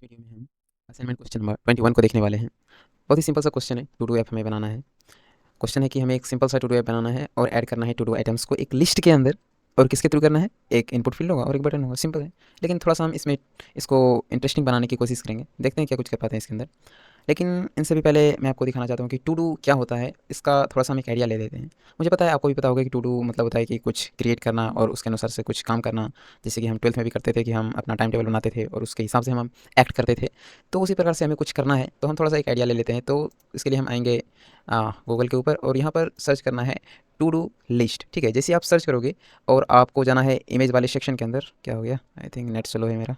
Video में हम assignment question number 21 को देखने वाले हैं। बहुत ही सिंपल सा क्वेश्चन है, टू डू ऐप हमें बनाना है। क्वेश्चन है कि हमें एक सिंपल सा टू डू ऐप बनाना है और ऐड करना है टू डू आइटम्स को एक लिस्ट के अंदर। और किसके थ्रू करना है? एक इनपुट फील्ड होगा और एक बटन होगा, सिंपल है। लेकिन थोड़ा सा हम इसमें इसको इंटरेस्टिंग बनाने की कोशिश करेंगे, देखते हैं क्या कुछ कर पाते हैं इसके अंदर। लेकिन इनसे भी पहले मैं आपको दिखाना चाहता हूँ कि टू डू क्या होता है, इसका थोड़ा सा हम एक आइडिया ले लेते हैं। मुझे पता है, आपको भी पता होगा कि टू डू मतलब होता है कि कुछ क्रिएट करना और उसके अनुसार से कुछ काम करना। जैसे कि हम 12th में भी करते थे कि हम अपना टाइम टेबल बनाते थे और उसके हिसाब से हम एक्ट करते थे। तो उसी प्रकार से हमें कुछ करना है, तो हम थोड़ा सा एक आइडिया ले लेते हैं। तो इसके लिए हम आएंगे गूगल के ऊपर और यहाँ पर सर्च करना है टू डू लिस्ट। ठीक है, जैसे आप सर्च करोगे और आपको जाना है इमेज वाले सेक्शन के अंदर। क्या हो गया? आई थिंक नेट स्लो है मेरा।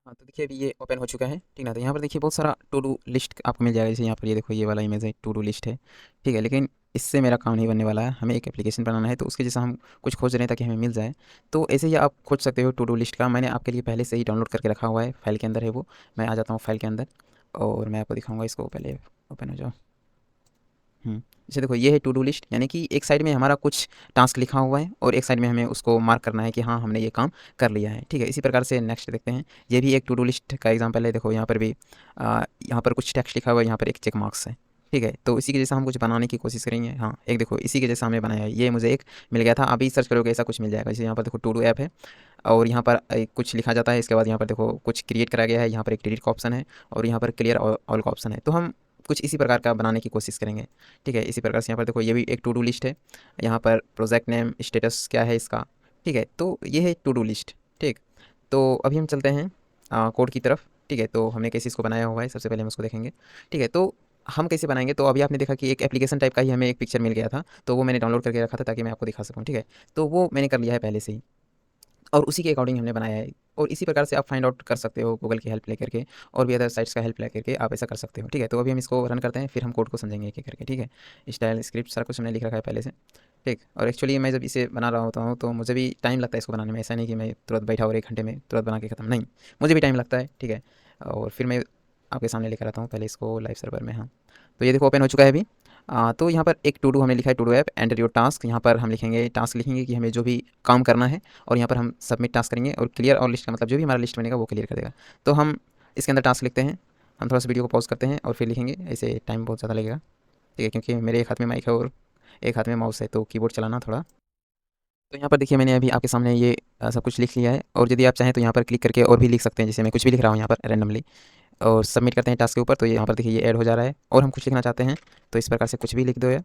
हाँ, तो देखिए अभी ये ओपन हो चुका है, ठीक ना। तो यहाँ पर देखिए बहुत सारा टू डू लिस्ट आपको मिल जाएगा। जैसे यहाँ पर ये देखो, ये वाला इमेज है, टू डू लिस्ट है, ठीक है। लेकिन इससे मेरा काम नहीं बनने वाला है, हमें एक एप्लीकेशन बनाना है। तो उसके जैसा हम कुछ खोज रहे हैं ताकि हमें मिल जाए। तो ऐसे ही आप खोज सकते हो टू डू लिस्ट का। मैंने आपके लिए पहले से ही डाउनलोड करके रखा हुआ है, फाइल के अंदर है वो। मैं आ जाता हूँ फाइल के अंदर और मैं आपको दिखाऊंगा इसको। पहले ओपन हो जाओ। जैसे देखो, ये है टू डू लिस्ट, यानी कि एक साइड में हमारा कुछ टास्क लिखा हुआ है और एक साइड में हमें उसको मार्क करना है कि हाँ, हमने ये काम कर लिया है, ठीक है। इसी प्रकार से नेक्स्ट देखते हैं। ये भी एक टू डू लिस्ट का एग्जांपल है। देखो यहाँ पर भी यहाँ पर कुछ टेक्स्ट लिखा हुआ है, यहाँ पर एक चेक मार्क्स है, ठीक है। तो इसी के जैसा हम कुछ बनाने की कोशिश करेंगे। हाँ, एक देखो इसी के जैसा हमने बनाया है, ये मुझे एक मिल गया था। अभी सर्च करोगे ऐसा कुछ मिल जाएगा। जैसे यहाँ पर देखो टू डू ऐप है और यहाँ पर कुछ लिखा जाता है। इसके बाद यहाँ पर देखो कुछ क्रिएट करा गया है, यहाँ पर एक डिलीट का ऑप्शन है और यहाँ पर क्लियर ऑल का ऑप्शन है। तो हम कुछ इसी प्रकार का बनाने की कोशिश करेंगे, ठीक है। इसी प्रकार से यहाँ पर देखो, ये भी एक टू डू लिस्ट है। यहाँ पर प्रोजेक्ट नेम, स्टेटस क्या है इसका, ठीक है। तो ये है टू डू लिस्ट, ठीक। तो अभी हम चलते हैं कोड की तरफ, ठीक है। तो हमने कैसे इसको बनाया हुआ है, सबसे पहले हम उसको देखेंगे, ठीक है। तो हम कैसे बनाएंगे? तो अभी आपने देखा कि एक एप्लीकेशन टाइप का ही हमें एक पिक्चर मिल गया था, तो वो मैंने डाउनलोड करके रखा था ताकि मैं आपको दिखा सकूँ, ठीक है। तो वो मैंने कर लिया है पहले से ही और उसी के अकॉर्डिंग हमने बनाया है। और इसी प्रकार से आप फाइंड आउट कर सकते हो गूगल की हेल्प लेकर के और भी अदर साइट्स का हेल्प लेकर के आप ऐसा कर सकते हो, ठीक है। तो अभी हम इसको रन करते हैं, फिर हम कोड को समझेंगे एक एक करके, ठीक है। स्टाइल स्क्रिप्ट सारा कुछ हमने लिख रखा है पहले से, ठीक। और एक्चुअली मैं जब इसे बना रहा होता हूँ तो मुझे भी टाइम लगता है इसको बनाने में। ऐसा नहीं कि मैं तुरंत बैठा और 1 घंटे में तुरंत बना के ख़त्म, नहीं, मुझे भी टाइम लगता है, ठीक है। और फिर मैं आपके सामने लेकर आता हूँ पहले इसको लाइव सर्वर में। हाँ, तो ये देखो ओपन हो चुका है अभी। तो यहाँ पर एक टू डू हमने लिखा है, to do app enter your task. यहाँ पर हम लिखेंगे टास्क, लिखेंगे कि हमें जो भी काम करना है और यहाँ पर हम सबमिट टास्क करेंगे। और क्लियर और लिस्ट का मतलब जो भी हमारा लिस्ट बनेगा वो क्लियर कर देगा। तो हम इसके अंदर टास्क लिखते हैं। हम थोड़ा सा वीडियो को पॉज करते हैं और फिर लिखेंगे। ऐसे टाइम बहुत ज़्यादा लगेगा, ठीक है, क्योंकि मेरे एक हाथ में माइक है और एक हाथ में माउस है, तो कीबोर्ड चलाना थोड़ा। तो यहाँ पर देखिए मैंने अभी आपके सामने ये सब कुछ लिख लिया है। और यदि आप चाहें तो यहाँ पर क्लिक करके और भी लिख सकते हैं। जैसे मैं कुछ भी लिख रहा हूँ यहाँ पर रैंडमली और सबमिट करते हैं टास्क के ऊपर, तो ये यहाँ पर देखिए ये ऐड हो जा रहा है। और हम कुछ लिखना चाहते हैं तो इस प्रकार से कुछ भी लिख दो यार,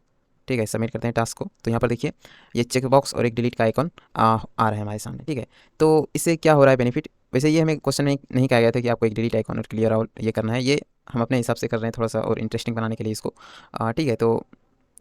ठीक है। सबमिट करते हैं टास्क को, तो यहाँ पर देखिए ये चेक बॉक्स और एक डिलीट का आइकॉन आ रहा है हमारे सामने, ठीक है। तो इससे क्या हो रहा है बेनिफिट? वैसे ये हमें क्वेश्चन में नहीं कहा गया था कि आपको एक डिलीट आइकॉन और क्लियर आउट ये करना है। ये हम अपने हिसाब से कर रहे हैं थोड़ा सा और इंटरेस्टिंग बनाने के लिए इसको, ठीक है। तो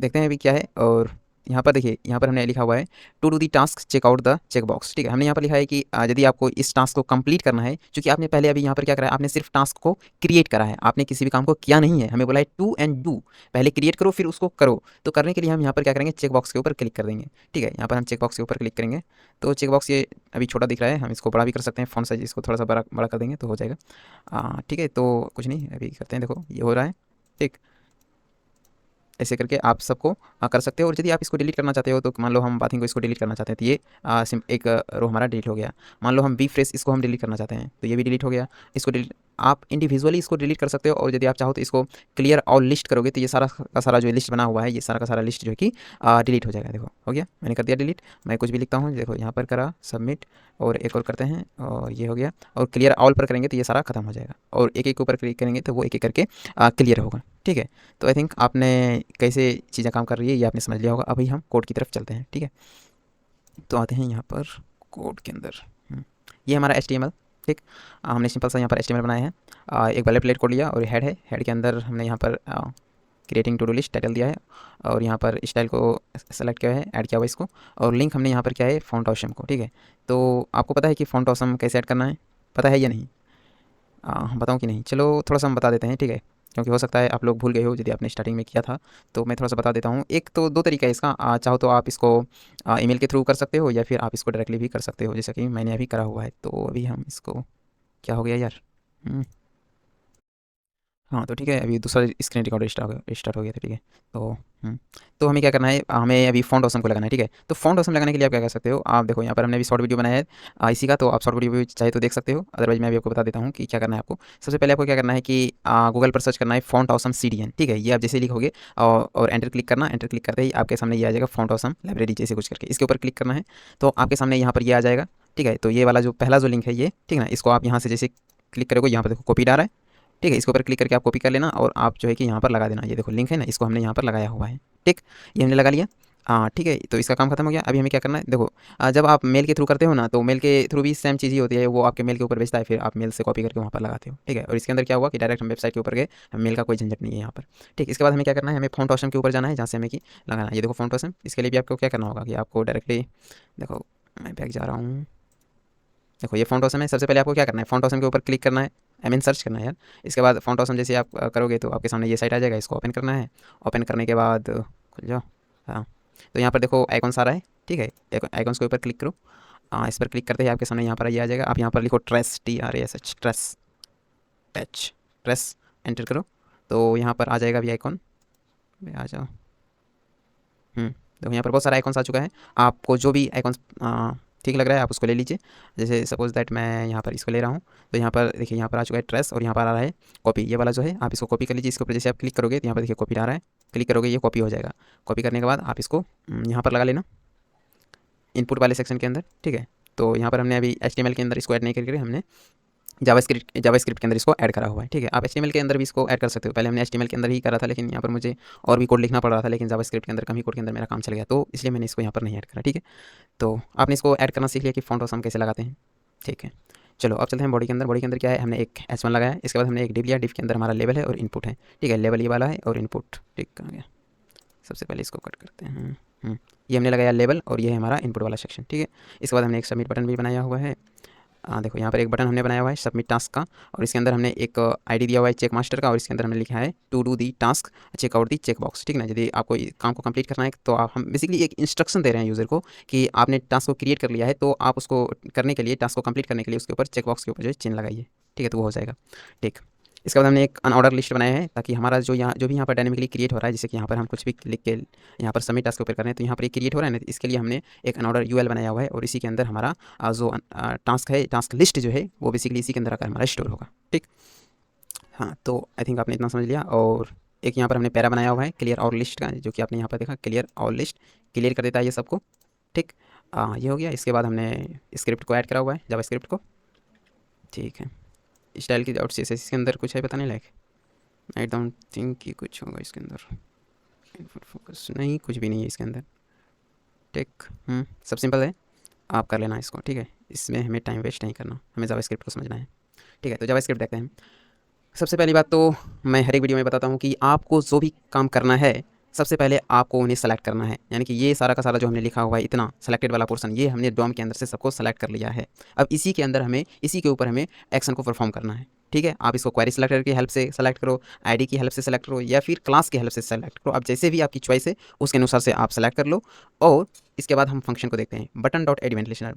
देखते हैं अभी क्या है। और यहाँ पर देखिए, यहाँ पर हमने लिखा हुआ है to do the task check out the check box, ठीक है। हमने यहाँ पर लिखा है कि यदि आपको इस टास्क को कंप्लीट करना है, क्योंकि आपने पहले अभी यहाँ पर क्या करा है, आपने सिर्फ टास्क को क्रिएट करा है, आपने किसी भी काम को किया नहीं है। हमें बोला है टू एंड डू, पहले क्रिएट करो फिर उसको करो। तो करने के लिए हम यहाँ पर क्या करेंगे, चेक बॉक्स के ऊपर क्लिक कर देंगे, ठीक है। यहाँ पर हम चेक बॉक्स के ऊपर क्लिक करेंगे तो चेक बॉक्स ये अभी छोटा दिख रहा है, हम इसको बड़ा भी कर सकते हैं। फ़ॉन्ट साइज इसको थोड़ा सा बड़ा बड़ा कर देंगे तो हो जाएगा, ठीक है। तो कुछ नहीं, अभी करते हैं, देखो ये हो रहा है, ठीक। ऐसे करके आप सबको कर सकते हो। और यदि आप इसको डिलीट करना चाहते हो तो मान लो हम बाथिंग को इसको डिलीट करना चाहते हैं, तो ये एक रो हमारा डिलीट हो गया। मान लो हम बी फ्रेश इसको हम डिलीट करना चाहते हैं तो ये भी डिलीट हो गया। इसको डिलीट आप इंडिविजुअली इसको डिलीट कर सकते हो। और यदि आप चाहो तो इसको क्लियर और लिस्ट करोगे तो ये सारा का सारा जो लिस्ट बना हुआ है, ये सारा का सारा लिस्ट जो है कि डिलीट हो जाएगा। देखो हो गया, मैंने कर दिया डिलीट। मैं कुछ भी लिखता हूँ, देखो यहाँ पर करा सबमिट और एक और करते हैं और ये हो गया। और क्लियर ऑल पर करेंगे तो ये सारा खत्म हो जाएगा और एक एक ऊपर क्लिक करेंगे तो वो एक एक करके क्लियर होगा, ठीक है। तो आई थिंक आपने कैसे चीज़ें काम कर रही है ये आपने समझ लिया होगा। अभी हम कोड की तरफ चलते हैं, ठीक है। तो आते हैं यहाँ पर कोड के अंदर। ये हमारा HTML, ठीक। हमने सिंपल सा यहाँ पर HTML बनाया है। एक बल्ले प्लेट कोड लिया और हेड है, हेड के अंदर हमने यहाँ पर creating to do list title दिया है। और यहाँ पर स्टाइल को सेलेक्ट किया है, ऐड किया हुआ इसको। और लिंक हमने यहाँ पर किया है फॉन्ट ऑसम को, ठीक है। तो आपको पता है कि फॉन्ट ऑसम कैसे ऐड करना है, पता है या नहीं? बताऊँ कि नहीं? चलो थोड़ा सा हम बता देते हैं, ठीक है। क्योंकि हो सकता है आप लोग भूल गए हो यदि आपने स्टार्टिंग में किया था। तो मैं थोड़ा सा बता देता हूँ। एक तो दो तरीका है इसका, चाहो तो आप इसको ईमेल के थ्रू कर सकते हो या फिर आप इसको डायरेक्टली भी कर सकते हो, जैसा कि मैंने अभी करा हुआ है। तो अभी हम इसको, क्या हो गया यार? हाँ, तो ठीक है, अभी दूसरा स्क्रीन रिकॉर्डर स्टार्ट हो गया था, ठीक है। तो तो हमें क्या करना है, हमें अभी फ़ॉन्ट ऑसम को लगाना है, ठीक है। तो फ़ॉन्ट ऑसम लगाने के लिए आप क्या कर सकते हो, आप देखो यहाँ पर हमने अभी शॉर्ट वीडियो बनाया है इसी का, तो आप शॉर्ट वीडियो भी चाहे तो देख सकते हो, अदरवाइज़ मैं अभी आपको बता देता हूँ कि क्या करना है आपको। सबसे पहले आपको क्या करना है कि गूगल पर सर्च करना है फ़ॉन्ट ऑसम CDN, ठीक है। ये आप जैसे ही लिखोगे और एंटर क्लिक करना, एंटर क्लिक करते ही आपके सामने ये आ जाएगा फ़ॉन्ट ऑसम लाइब्रेरी जैसे कुछ करके, इसके ऊपर क्लिक करना है। तो आपके सामने यहाँ पर ये आ जाएगा, ठीक है। तो ये वाला जो पहला जो लिंक है ये, ठीक है ना, इसको आप यहाँ से जैसे क्लिक करोगे, यहाँ पर देखो कॉपी डाल रहा है, ठीक है। इसके ऊपर क्लिक करके आप कॉपी कर लेना और आप जो है कि यहाँ पर लगा देना, ये देखो लिंक है ना, इसको हमने यहाँ पर लगाया हुआ है, ठीक। ये हमने लगा लिया, हाँ ठीक है। तो इसका काम खत्म हो गया। अभी हमें क्या करना है, देखो जब आप मेल के थ्रू करते हो ना, तो मेल के थ्रू भी सेम चीज़ ही होती है, वो आपके मेल के ऊपर भेजता है, फिर आप मेल से कॉपी करके वहाँ पर लगाते हो, ठीक है। और इसके अंदर क्या हुआ कि डायरेक्ट हम वेबसाइट के ऊपर गए, हम मेल का कोई झंझट नहीं है यहाँ पर, ठीक। इसके बाद हमें क्या करना है, हमें फ़ॉन्ट ऑसम के ऊपर जाना है, जहाँ से हमें कि लगाना है, ये देखो फ़ॉन्ट ऑसम। इसके लिए भी आपको क्या करना होगा कि आपको डायरेक्टली देखो, मैं बैक जा रहा हूँ, देखो ये फ़ॉन्ट ऑसम है। सबसे पहले आपको क्या करना है, फ़ॉन्ट ऑसम के ऊपर क्लिक करना है, आई मीन सर्च करना है यार। इसके बाद फ़ॉन्ट ऑसम जैसे आप करोगे तो आपके सामने ये साइट आ जाएगा, इसको ओपन करना है। ओपन करने के बाद खुल जाओ, हाँ। तो यहाँ पर देखो आइकॉन्स आ रहा है, ठीक है। आइकॉन्स के ऊपर क्लिक करो, इस पर क्लिक करते ही आपके सामने यहाँ पर ये आ जाएगा। आप यहाँ पर लिखो trace, TRASH, trace, touch, trace, enter करो। तो यहाँ पर आ जाएगा अभी आइकॉन, आ जाओ। देखो यहाँ पर बहुत सारा आइकॉन्स आ चुका है। आपको जो भी आइकॉन्स ठीक लग रहा है आप उसको ले लीजिए। जैसे सपोज़ दैट मैं यहाँ पर इसको ले रहा हूँ, तो यहाँ पर देखिए यहाँ पर आ चुका है ट्रेस, और यहाँ पर आ रहा है कॉपी, ये वाला जो है आप इसको कॉपी कर लीजिए। इसके ऊपर जैसे आप क्लिक करोगे तो यहाँ पर देखिए कॉपी आ रहा है, क्लिक करोगे ये कॉपी हो जाएगा। कॉपी करने के बाद आप इसको यहाँ पर लगा लेना, इनपुट वाले सेक्शन के अंदर, ठीक है। तो यहाँ पर हमने अभी HTML के अंदर इसको ऐड नहीं करके हमने जावास्क्रिप्ट के अंदर इसको ऐड करा हुआ है, ठीक है। आप HTML के अंदर भी इसको ऐड कर सकते हो। पहले हमने HTML के अंदर ही करा था, लेकिन यहाँ पर मुझे और भी कोड लिखना पड़ रहा था, लेकिन जावास्क्रिप्ट के अंदर कम ही कोड के अंदर मेरा काम चल गया, तो इसलिए मैंने इसको यहाँ पर नहीं ऐड करा, ठीक है। तो आपने इसको ऐड करना सीख लिया कि फ़ॉन्ट ऑसम कैसे लगाते हैं, ठीक है। चलो अब चलते हैं बॉडी के अंदर। बॉडी के अंदर क्या है, हमने एक H1 लगाया है, इसके बाद हमने एक डिव लिया, डिव के अंदर हमारा लेवल है और इनपुट है, ठीक है। लेवल ये वाला है और इनपुट, ठीक आ गया। सबसे पहले इसको कट करते हैं, ये हमने लगाया लेवल और ये है हमारा इनपुट वाला सेक्शन, ठीक है। इसके बाद हमने एक सबमिट बटन भी बनाया हुआ है। देखो यहाँ पर एक बटन हमने बनाया हुआ है सबमिट टास्क का, और इसके अंदर हमने एक आईडी दिया हुआ है चेक मास्टर का, और इसके अंदर हमने लिखा है to do the task check out the check box, ठीक है ना। यदि आपको काम को कंप्लीट करना है तो आप हम बेसिकली एक इंस्ट्रक्शन दे रहे हैं यूज़र को कि आपने टास्क को क्रिएट कर लिया है, तो आप उसको करने के लिए, टास्क को कंप्लीट करने के लिए उसके ऊपर चेक बॉक्स के ऊपर जो है चिन्ह लगाइए, ठीक है। तो वो हो जाएगा, ठीक। इसके बाद हमने एक अनऑर्डर लिस्ट बनाया है, ताकि हमारा जो भी यहाँ पर डायनेमिकली क्रिएट हो रहा है, जैसे कि यहाँ पर हम कुछ भी लिख के यहाँ पर सबमिट टास्क के ऊपर कर रहे हैं, तो यहाँ पर ये क्रिएट हो रहा है ना, इसके लिए हमने एक अनऑर्डर UL बनाया हुआ है, और इसी के अंदर हमारा जो टास्क है, टास्क लिस्ट जो है वो बेसिकली इसी के अंदर आकर हमारा स्टोर होगा, ठीक। हाँ, तो आई थिंक आपने इतना समझ लिया। और एक यहाँ पर हमने पैरा बनाया हुआ है क्लियर और लिस्ट का, जो कि आपने यहाँ पर देखा क्लियर और लिस्ट, क्लियर कर देता है ये सबको, ठीक। ये हो गया। इसके बाद हमने स्क्रिप्ट को ऐड करा हुआ है, जावास्क्रिप्ट को, ठीक है। स्टाइल की आउट CSS के अंदर कुछ है पता नहीं, लाइक आई डोंट थिंक कि कुछ होगा इसके अंदर। इनपुट फोकस नहीं, कुछ भी नहीं है इसके अंदर, ठीक। सब सिंपल है, आप कर लेना इसको, ठीक है। इसमें हमें टाइम वेस्ट नहीं करना, हमें जावास्क्रिप्ट को समझना है, ठीक है। तो जावास्क्रिप्ट देखते हैं। सबसे पहली बात तो मैं हर एक वीडियो में बताता हूँ कि आपको जो भी काम करना है, सबसे पहले आपको उन्हें सेलेक्ट करना है। यानी कि ये सारा का सारा जो हमने लिखा हुआ है, इतना सेलेक्टेड वाला पोर्शन, ये हमने डॉम के अंदर से सबको सेलेक्ट कर लिया है। अब इसी के अंदर हमें, इसी के ऊपर हमें एक्शन को परफॉर्म करना है, ठीक है। आप इसको क्वेरी सेलेक्टर की हेल्प से सेलेक्ट करो, आईडी की हेल्प से सेलेक्ट करो, या फिर क्लास की हेल्प से सेलेक्ट करो। अब जैसे भी आपकी चॉइस है उसके अनुसार से आप सेलेक्ट कर लो। और इसके बाद हम फंक्शन को देखते हैं, button dot add event listener.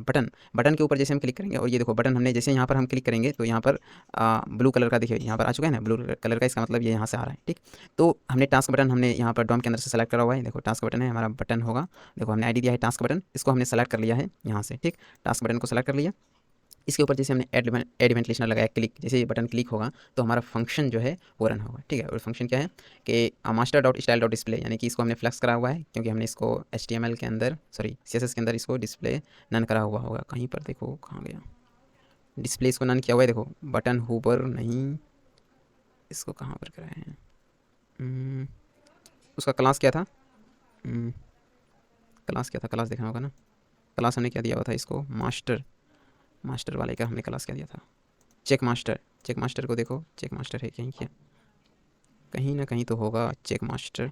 Button के ऊपर जैसे हम क्लिक करेंगे, और ये देखो बटन हमने जैसे यहाँ पर हम क्लिक करेंगे तो यहाँ पर ब्लू कलर का देखिए यहाँ पर आ चुका है ना, ब्लू कलर का, इसका मतलब ये यहाँ से आ रहा है, ठीक। तो हमने टास्क बटन हमने यहाँ पर डॉम के अंदर से सेलेक्ट करा हुआ है। देखो टास्क बटन है, हमारा बटन होगा, देखो हमने आईडी दिया है टास्क बटन, इसको हमने सेलेक्ट कर लिया है यहाँ से, ठीक। टास्क बटन को सेलेक्ट कर लिया। इसके ऊपर जैसे हमने एड इवेंट लिस्टनर लगाया, क्लिक, जैसे ये बटन क्लिक होगा तो हमारा फंक्शन जो है वो रन होगा, ठीक है। और फंक्शन क्या है कि master dot style dot display, यानी कि इसको हमने फ्लेक्स करा हुआ है, क्योंकि हमने इसको HTML के अंदर, सॉरी CSS के अंदर इसको डिस्प्ले नन करा हुआ होगा। कहीं पर देखो कहाँ गया, डिस्प्ले इसको नन किया हुआ है, देखो बटन हुबर नहीं, इसको कहाँ पर कराए हैं, उसका क्लास क्या था, क्लास क्या था, क्लास देखना होगा ना। क्लास हमने क्या दिया हुआ था इसको, मास्टर वाले का हमने क्लास क्या दिया था, चेक मास्टर। चेक मास्टर को देखो, चेक मास्टर है कहीं क्या, कहीं ना कहीं तो होगा चेक मास्टर।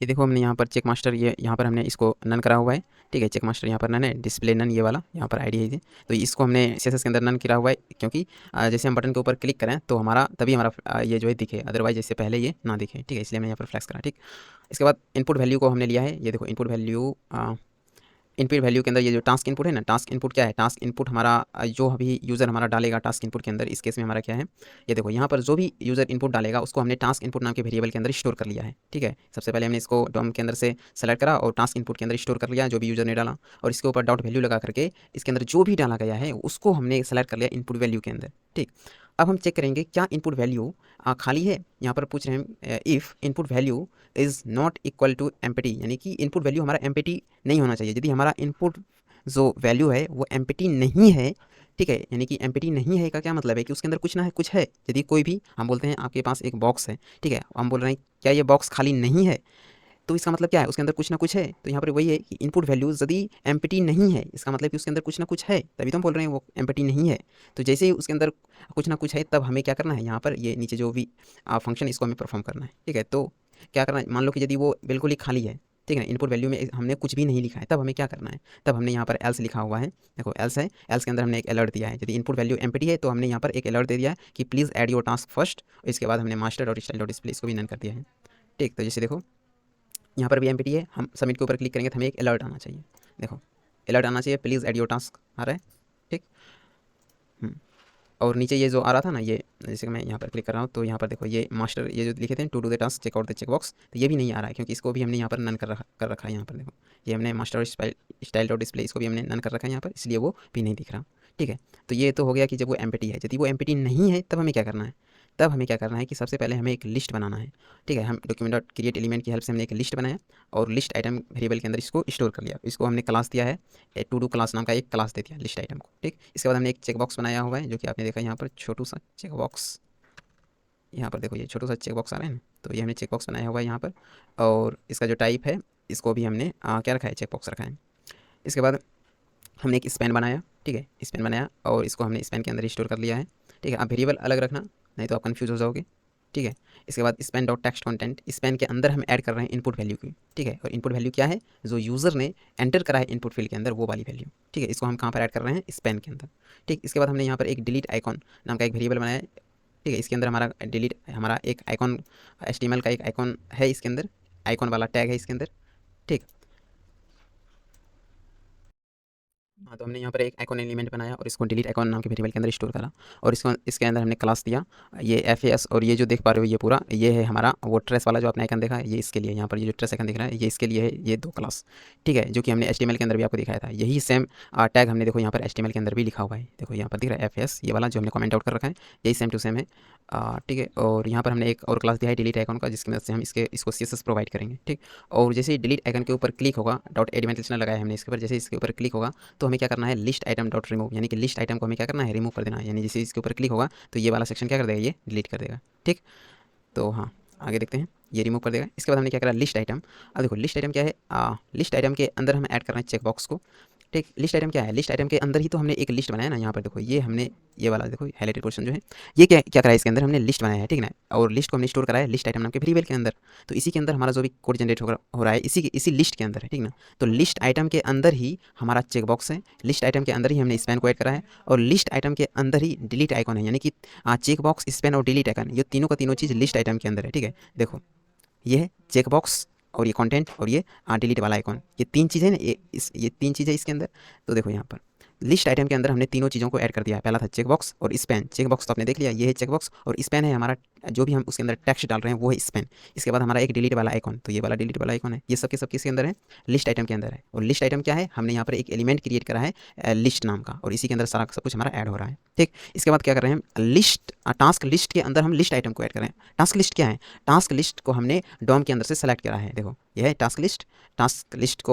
ये देखो हमने यहाँ पर चेक मास्टर, ये यहाँ पर हमने इसको नन करा हुआ है, ठीक है। चेक मास्टर यहाँ पर नन है, डिस्प्ले नन ये वाला यहाँ पर आईडी है ये, तो इसको हमने CSS के अंदर नन करा हुआ है, क्योंकि जैसे हम बटन के ऊपर क्लिक करें तो हमारा तभी हमारा ये जो है दिखे, अदरवाइज जैसे पहले ये ना दिखे, ठीक है। इसलिए हमने यहाँ पर फ्लैक्स करा, ठीक। इसके बाद इनपुट वैल्यू को हमने लिया है, ये देखो इनपुट वैल्यू इनपुट वैल्यू के अंदर ये जो टास्क इनपुट है ना, टास्क इनपुट क्या है, टास्क इनपुट हमारा जो अभी यूज़र हमारा डालेगा टास्क इनपुट के अंदर, इस केस में हमारा क्या है, ये देखो यहाँ पर जो भी यूज़र इनपुट डालेगा उसको हमने टास्क इनपुट नाम के वेरिएबल के अंदर स्टोर कर लिया है। ठीक है, सबसे पहले हमने इसको डॉम के अंदर से सेलेक्ट करा और टास्क इनपुट के अंदर स्टोर कर लिया जो भी यूज़र ने डाला, और इसके ऊपर डॉट वैल्यू लगा करके इसके अंदर जो भी डाला गया है उसको हमने सेलेक्ट कर लिया इनपुट वैल्यू के अंदर। ठीक, अब हम चेक करेंगे क्या इनपुट वैल्यू खाली है। यहाँ पर पूछ रहे हैं if input value is not equal to empty, यानी कि इनपुट वैल्यू हमारा एम्प्टी नहीं होना चाहिए। यदि हमारा इनपुट जो वैल्यू है वो एम्प्टी नहीं है, ठीक है, यानी कि एम्प्टी नहीं है का क्या मतलब है कि उसके अंदर कुछ ना है कुछ है। यदि कोई भी हम बोलते हैं आपके पास एक बॉक्स है, ठीक है, हम बोल रहे हैं क्या ये बॉक्स खाली नहीं है, तो इसका मतलब क्या है, उसके अंदर कुछ ना कुछ है। तो यहाँ पर वही है कि इनपुट वैल्यू यदि एम्प्टी नहीं है, इसका मतलब कि उसके अंदर कुछ ना कुछ है, तभी तो हम बोल रहे हैं वो एम्प्टी नहीं है। तो जैसे ही उसके अंदर कुछ ना कुछ है तब हमें क्या करना है, यहाँ पर ये नीचे जो भी फंक्शन इसको हमें परफॉर्म करना है। ठीक है, तो क्या करना है, मान लो कि यदि वो बिल्कुल ही खाली है, ठीक है ना, इनपुट वैल्यू में हमने कुछ भी नहीं लिखा है, तब हमें क्या करना है, तब हमने यहाँ पर एल्स लिखा हुआ है। देखो एल्स है, एल्स के अंदर हमने एक अलर्ट दिया है। यदि इनपुट वैल्यू एम्प्टी है तो हमने यहाँ पर एक अलर्ट दे दिया है कि please add your task first. इसके बाद हमने master dot style dot display इसको भी नन कर दिया है। ठीक, तो जैसे देखो यहाँ पर भी एम्प्टी है, हम सबमिट के ऊपर क्लिक करेंगे तो हमें एक अलर्ट आना चाहिए। देखो अलर्ट आना चाहिए, प्लीज़ ऐड योर टास्क आ रहा है। ठीक, और नीचे ये जो आ रहा था ना, ये जैसे कि मैं यहाँ पर क्लिक कर रहा हूँ तो यहाँ पर देखो ये मास्टर ये जो लिखे थे to do the task check out the check box, तो ये भी नहीं आ रहा है क्योंकि इसको भी हमने यहाँ पर नन कर रखा है। यहाँ पर देखो ये हमने मास्टर स्टाइल डॉट डिस्प्ले इसको भी हमने नन कर रखा है यहाँ पर, इसलिए वो भी नहीं दिख रहा। ठीक है, तो ये तो हो गया कि जब वो एम्प्टी है। यदि वो एम्प्टी नहीं है तब हमें क्या करना है, तब हमें क्या करना है कि सबसे पहले हमें एक लिस्ट बनाना है। ठीक है, हम डॉक्यूमेंट डॉट क्रिएट एलिमेंट की हेल्प से हमने एक लिस्ट बनाया और लिस्ट आइटम वेरिएबल के अंदर इसको स्टोर कर लिया। इसको हमने क्लास दिया है, टू डू क्लास नाम का एक क्लास दे दिया लिस्ट आइटम को। ठीक, इसके बाद हमने एक चेक बॉक्स बनाया हुआ है जो कि आपने देखा यहाँ पर छोटू सा चेक बॉक्स, यहाँ पर देखो ये छोटू सा चेक बॉक्स आ रहा है ना, तो ये हमने चेक बॉक्स बनाया हुआ है यहाँ पर। और इसका जो टाइप है इसको भी हमने क्या रखा है, चेक बॉक्स रखा है। इसके बाद हमने एक स्पैन बनाया, ठीक है, स्पैन बनाया और इसको हमने स्पैन के अंदर स्टोर कर लिया है। ठीक है, आप वेरिएबल अलग रखना नहीं तो आप कंफ्यूज हो जाओगे। ठीक है, इसके बाद span dot text content, span के अंदर हम ऐड कर रहे हैं इनपुट वैल्यू की। ठीक है, और इनपुट वैल्यू क्या है, जो यूज़र ने एंटर करा है इनपुट फील्ड के अंदर वो वाली वैल्यू। ठीक है, इसको हम कहाँ पर ऐड कर रहे हैं, स्पैन के अंदर। ठीक, इसके बाद हमने यहाँ पर एक डिलीट आइकॉन नाम का एक वेरिएबल बनाया है। ठीक है, इसके अंदर हमारा डिलीट हमारा एक आइकॉन HTML का एक आइकॉन है, इसके अंदर आइकॉन वाला टैग है इसके अंदर। ठीक, हाँ, तो हमने यहाँ पर एक आइकॉन एलिमेंट बनाया और इसको डिलीट आइकॉन नाम के वेरिएबल के अंदर स्टोर करा और इसको इसके अंदर हमने क्लास दिया ये FAS। और ये जो देख पा रहे हो ये पूरा ये है हमारा वो ट्रेस वाला जो आपने आइकन देखा है, ये इसके लिए, यहाँ पर ये जो ट्रेस आइकन दिख रहा है ये इसके लिए है, ये दो क्लास। ठीक है, जो कि हमने HTML के अंदर भी आपको दिखाया था। यही सेम टैग हमने देखो यहाँ पर HTML के अंदर भी लिखा हुआ है। देखो यहाँ पर दिख रहा है FAS, ये वाला जो हमने कमेंट आउट कर रखा है यही सेम टू सेम है। ठीक है, और यहाँ पर हमने एक और क्लास दिया है डिलीट आइकन का, जिसकी मदद से हम इसको CSS प्रोवाइड करेंगे। ठीक, और जैसे ही डिलीट आइकन के ऊपर क्लिक होगा, डॉट एडिमेंटेशन लगाया है हमने इसके ऊपर, जैसे इसके ऊपर क्लिक होगा तो हमें क्या करना है, लिस्ट आइटम डॉट रिमूव, यानी कि लिस्ट आइटम को हमें क्या करना है, रिमूव कर देना है। यानी जैसे इसके ऊपर क्लिक होगा तो ये वाला सेक्शन क्या कर देगा, ये डिलीट कर देगा। ठीक, तो हाँ आगे देखते हैं, ये रिमूव कर देगा। इसके बाद हमने क्या करा, लिस्ट आइटम। अब देखो लिस्ट आइटम क्या है, लिस्ट आइटम के अंदर हम ऐड कर रहे हैं चेक बॉक्स को। ठीक, लिस्ट आइटम क्या है, लिस्ट आइटम के अंदर ही तो हमने एक लिस्ट बनाया ना। यहाँ पर देखो ये हमने ये वाला देखो हाईलाइटेड पोर्शन जो है ये क्या क्या करा है, इसके अंदर हमने लिस्ट बनाया है। ठीक ना, और लिस्ट को हमने स्टोर करा है लिस्ट आइटम नाम के वेरिएबल के अंदर। तो इसी के अंदर हमारा जो भी कोड जनरेट हो रहा है इसी लिस्ट के अंदर है। ठीक ना, तो लिस्ट आइटम के अंदर ही हमारा चेक बॉक्स है, लिस्ट आइटम के अंदर ही हमने स्पैन को ऐड करा है और लिस्ट आइटम के अंदर ही डिलीट आइकॉन है। यानी कि चेक बॉक्स, स्पैन और डिलीट आइकन ये तीनों का तीनों चीज़ लिस्ट आइटम के अंदर है। ठीक है, देखो ये है चेक बॉक्स और ये कंटेंट और ये डिलीट वाला आइकॉन, ये तीन चीज़ें ना, ये तीन चीज़ें इसके अंदर। तो देखो यहाँ पर लिस्ट आइटम के अंदर हमने तीनों चीज़ों को ऐड कर दिया है। पहला था चेक बॉक्स और स्पैन। चेक बॉक्स तो आपने देख लिया, ये है चेक बॉक्स और स्पैन है हमारा जो भी हम उसके अंदर टेक्स्ट डाल रहे हैं वो है स्पैन। इसके बाद हमारा एक डिलीट वाला आइकॉन, तो ये वाला डिलीट वाला आइकॉन है। ये सब के सब किसके अंदर है, लिस्ट आइटम के अंदर है। और लिस्ट आइटम क्या है, हमने यहाँ पर एक एलिमेंट क्रिएट करा है लिस्ट नाम का और इसी के अंदर सारा सब कुछ हमारा ऐड हो रहा है। ठीक, इसके बाद क्या कर रहे हैं, लिस्ट टास्क लिस्ट के अंदर हम लिस्ट आइटम को ऐड कर रहे हैं। टास्क लिस्ट क्या है, टास्क लिस्ट को हमने डॉम के अंदर से सेलेक्ट करा है। देखो यह है टास्क लिस्ट। टास्क लिस्ट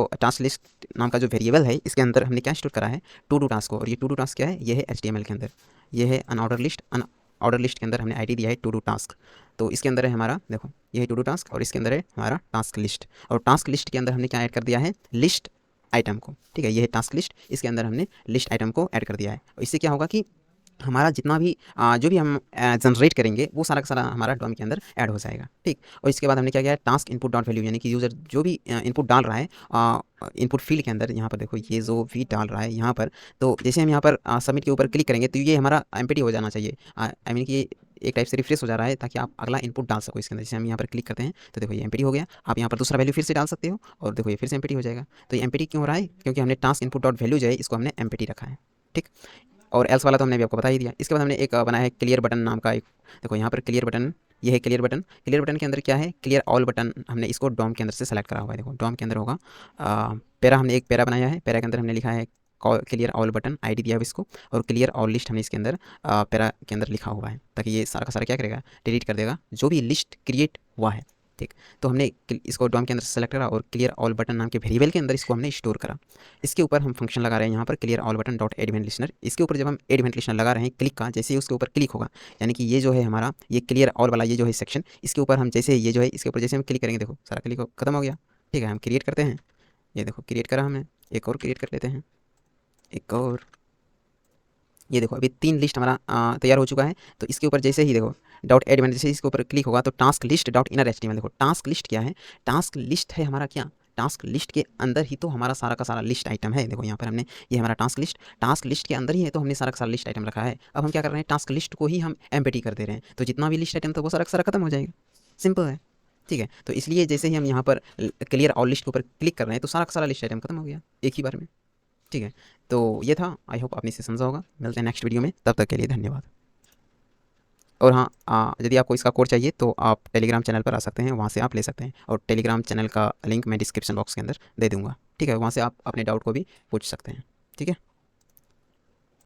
नाम का जो वेरिएबल है इसके अंदर हमने क्या स्टोर करा है, टू डू टास्क को। और ये टू डू टास्क क्या है, ये है HTML के अंदर, ये है अनऑर्डर लिस्ट के अंदर हमने ID दिया है टू डू टास्क। तो इसके अंदर है हमारा, देखो ये है टू डू टास्क और इसके अंदर है हमारा टास्क लिस्ट। और टास्क लिस्ट के अंदर हमने क्या ऐड कर दिया है, लिस्ट आइटम को। ठीक है, ये है टास्क लिस्ट, इसके अंदर हमने लिस्ट आइटम को ऐड कर दिया है। और इससे क्या होगा कि हमारा जितना भी जो भी हम जनरेट करेंगे वो सारा का सारा हमारा डॉम के अंदर ऐड हो जाएगा। ठीक, और इसके बाद हमने क्या किया है, टास्क इनपुट डॉट वैल्यू, यानी कि यूज़र जो भी इनपुट डाल रहा है इनपुट फील्ड के अंदर, यहाँ पर देखो ये जो भी डाल रहा है यहाँ पर, तो जैसे हम यहाँ पर सबमिट के ऊपर क्लिक करेंगे तो ये हमारा एम्प्टी हो जाना चाहिए। आई मीन कि एक टाइप से रिफ्रेश हो जा रहा है ताकि आप अगला इनपुट डाल सको इसके अंदर। जैसे हम यहाँ पर क्लिक करते हैं तो देखो ये एमपीटी हो गया। आप यहाँ पर दूसरा वैल्यू फिर से डाल सकते हो और देखो ये फिर से एमपीटी हो जाएगा। तो ये एमपीटी क्यों हो रहा है? क्योंकि हमने टास्क इनपुट डॉट वैल्यू जो है इसको हमने एमपीटी रखा है, ठीक। और एल्स वाला तो हमने अभी आपको बता ही दिया। इसके बाद हमने एक बनाया है क्लियर बटन नाम का एक, देखो यहाँ पर क्लियर बटन, ये है क्लियर बटन। क्लियर बटन के अंदर क्या है? क्लियर ऑल बटन हमने इसको डॉम के अंदर से सेलेक्ट करा हुआ है। देखो डॉम के अंदर होगा पैरा, हमने एक पैरा बनाया है। पैरा के अंदर हमने लिखा है क्लियर ऑल बटन, आईडी दिया हुआ इसको, और क्लियर ऑल लिस्ट हमने इसके अंदर पैरा के अंदर लिखा हुआ है, ताकि ये सारा का सारा क्या करेगा? डिलीट कर देगा जो भी लिस्ट क्रिएट हुआ है, ठीक। तो हमने इसको डॉम के अंदर सेलेक्ट करा और क्लियर ऑल बटन नाम के वेरिएबल के अंदर इसको हमने स्टोर करा। इसके ऊपर हम फंक्शन लगा रहे हैं यहाँ पर clear all button dot add event listener. इसके ऊपर जब हम एड इवेंट लिस्टनर लगा रहे हैं क्लिक का, जैसे ही उसके ऊपर क्लिक होगा, यानी कि ये जो है हमारा ये क्लियर ऑल वाला ये जो है सेक्शन, इसके ऊपर हम जैसे ये जो है इसके ऊपर जैसे हम क्लिक करेंगे, देखो सारा क्लिक खत्म हो गया, ठीक है। हम क्रिएट करते हैं, ये देखो क्रिएट करा हमने, एक और क्रिएट कर लेते हैं, एक और, ये देखो अभी 3 लिस्ट हमारा तैयार हो चुका है। तो इसके ऊपर जैसे ही देखो डॉट एड इवेंट, जैसे इसके ऊपर क्लिक होगा तो task list dot inner HTML, देखो टास्क लिस्ट क्या है? टास्क लिस्ट है हमारा क्या? टास्क लिस्ट के अंदर ही तो हमारा सारा का सारा लिस्ट आइटम है। देखो यहाँ पर हमने, ये हमारा टास्क लिस्ट के अंदर ही है, तो हमने सारा का सारा लिस्ट आइटम रखा है। अब हम क्या कर रहे हैं? टास्क लिस्ट को ही हम एम्प्टी कर दे रहे हैं, तो जितना भी लिस्ट आइटम था वो सारा का सारा खत्म हो जाएगा। सिंपल है, ठीक है। तो इसलिए जैसे ही हम यहाँ पर क्लियर ऑल लिस्ट के ऊपर क्लिक कर रहे हैं तो सारा का सारा लिस्ट आइटम खत्म हो गया एक ही बार में, ठीक है। तो ये था, आई होप आपने इसे समझा होगा। मिलते हैं नेक्स्ट वीडियो में, तब तक के लिए धन्यवाद। और हाँ, यदि आपको इसका कोड चाहिए तो आप टेलीग्राम चैनल पर आ सकते हैं, वहाँ से आप ले सकते हैं। और टेलीग्राम चैनल का लिंक मैं डिस्क्रिप्शन बॉक्स के अंदर दे दूँगा, ठीक है। वहाँ से आप अपने डाउट को भी पूछ सकते हैं, ठीक है।